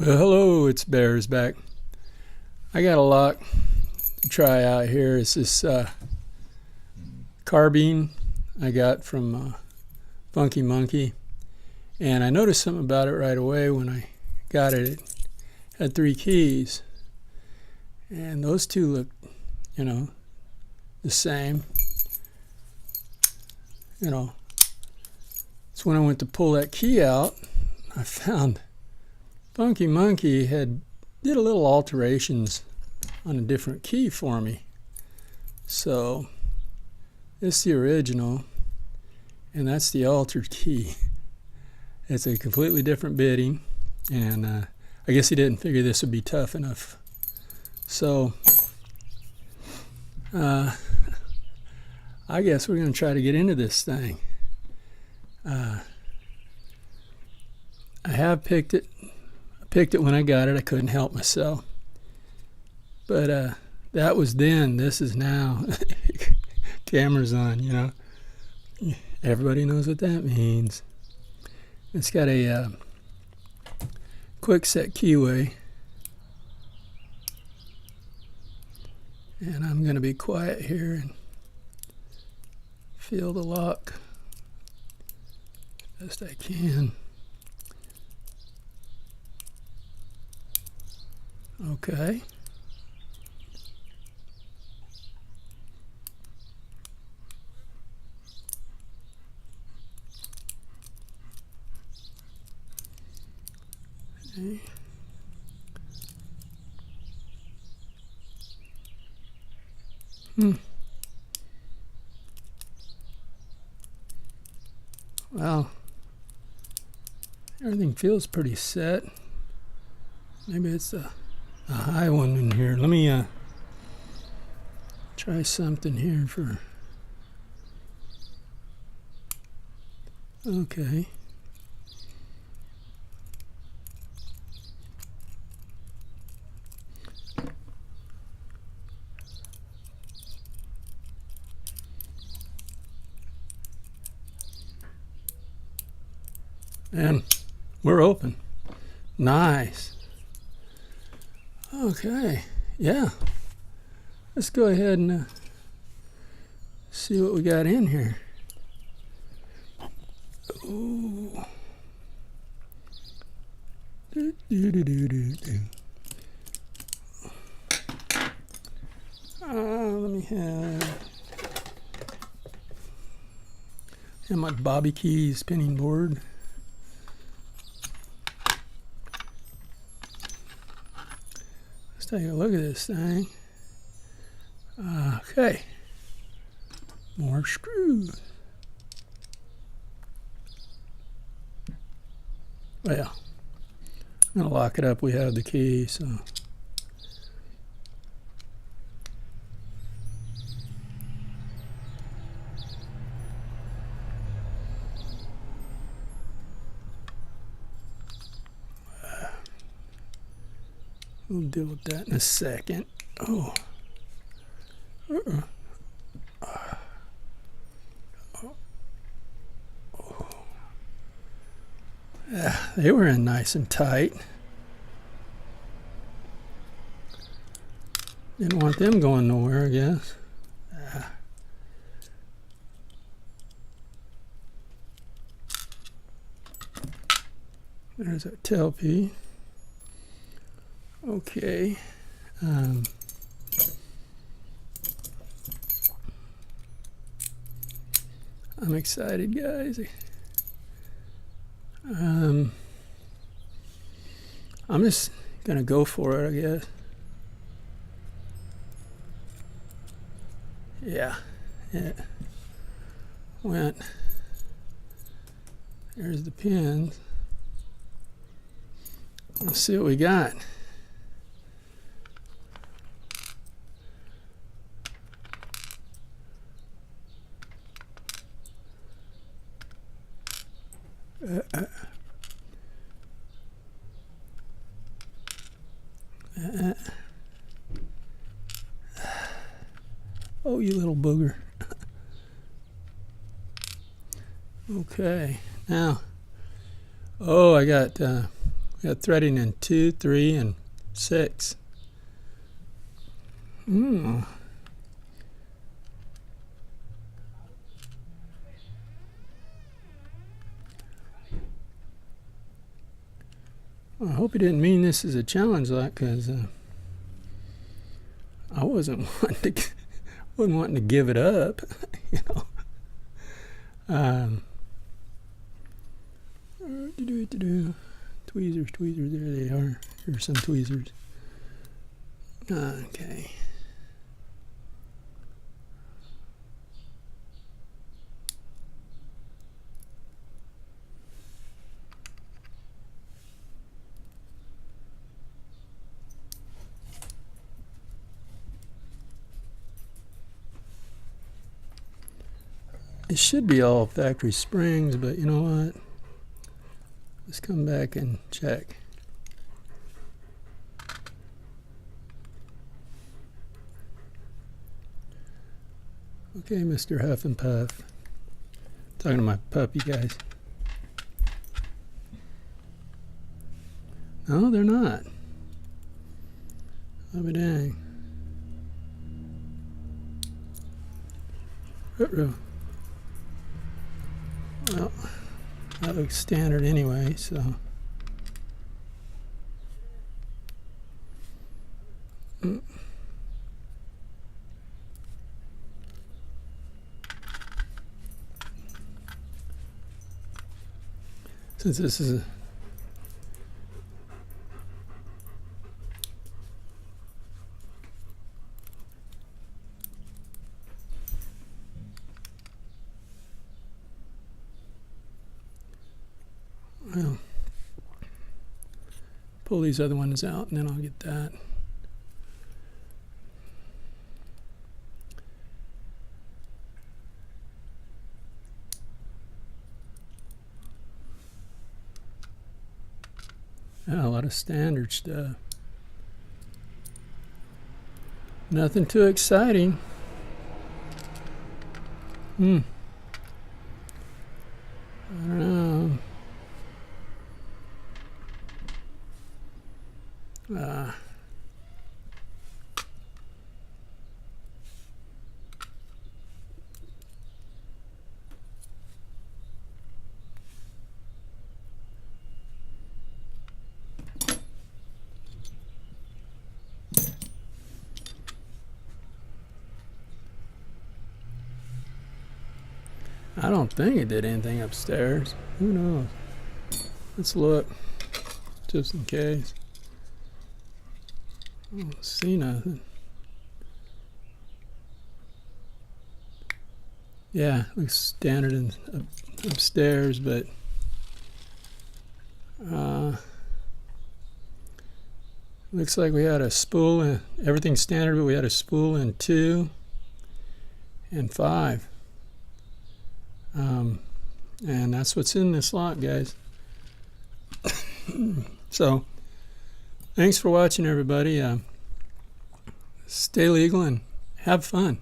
Well, hello, it's Bears back. I got a lock to try out here. It's this Carbine I got from Funky Monkey. And I noticed something about it right away when I got it. It had 3 keys. And those two look, the same. So when I went to pull that key out, I found Funky Monkey did a little alterations on a different key for me. So this is the original, and that's the altered key. It's a completely different bidding, and I guess he didn't figure this would be tough enough. So I guess we're going to try to get into this thing. I have picked it. I picked it when I got it. I couldn't help myself. But that was then. This is now. Camera's on, Everybody knows what that means. It's got a quick set keyway. And I'm going to be quiet here and feel the lock as best I can. Okay. Okay. Well, everything feels pretty set. Maybe it's a high one in here. Let me try something here for. Okay. And we're open. Nice. Okay. Yeah. Let's go ahead and see what we got in here. Ooh. Let me have my Bobby Keys spinning board. Take a look at this thing. Okay. More screws. Well, I'm going to lock it up. We have the key, so. We'll deal with that in a second. Oh. Yeah, they were in nice and tight. Didn't want them going nowhere, I guess. There's our tailpiece. Okay. I'm excited, guys. I'm just gonna go for it, I guess. Yeah, it went. There's the pins. Let's see what we got. Oh, you little booger. Okay, now, oh, I got We got threading in 2, 3, and 6. I hope he didn't mean this as a challenge, like, because I wasn't wanting to give it up, you know. Tweezers, there they are. Here's some tweezers. Okay. It should be all factory springs, but you know what? Let's come back and check. Okay, Mr. Huff and Puff. Talking to my puppy, guys. No, they're not. I'll be dang. Uh-oh. Well, that looks standard anyway, so. Since this is a well, pull these other ones out and then I'll get that. Yeah, a lot of standard stuff. Nothing too exciting. I don't know. I don't think it did anything upstairs. Who knows? Let's look, just in case. I don't see nothing. Yeah, looks standard and upstairs, but looks like we had a spool and everything's standard, but we had a spool in 2 and 5. And that's what's in this lot, guys. So, thanks for watching, everybody. Stay legal and have fun.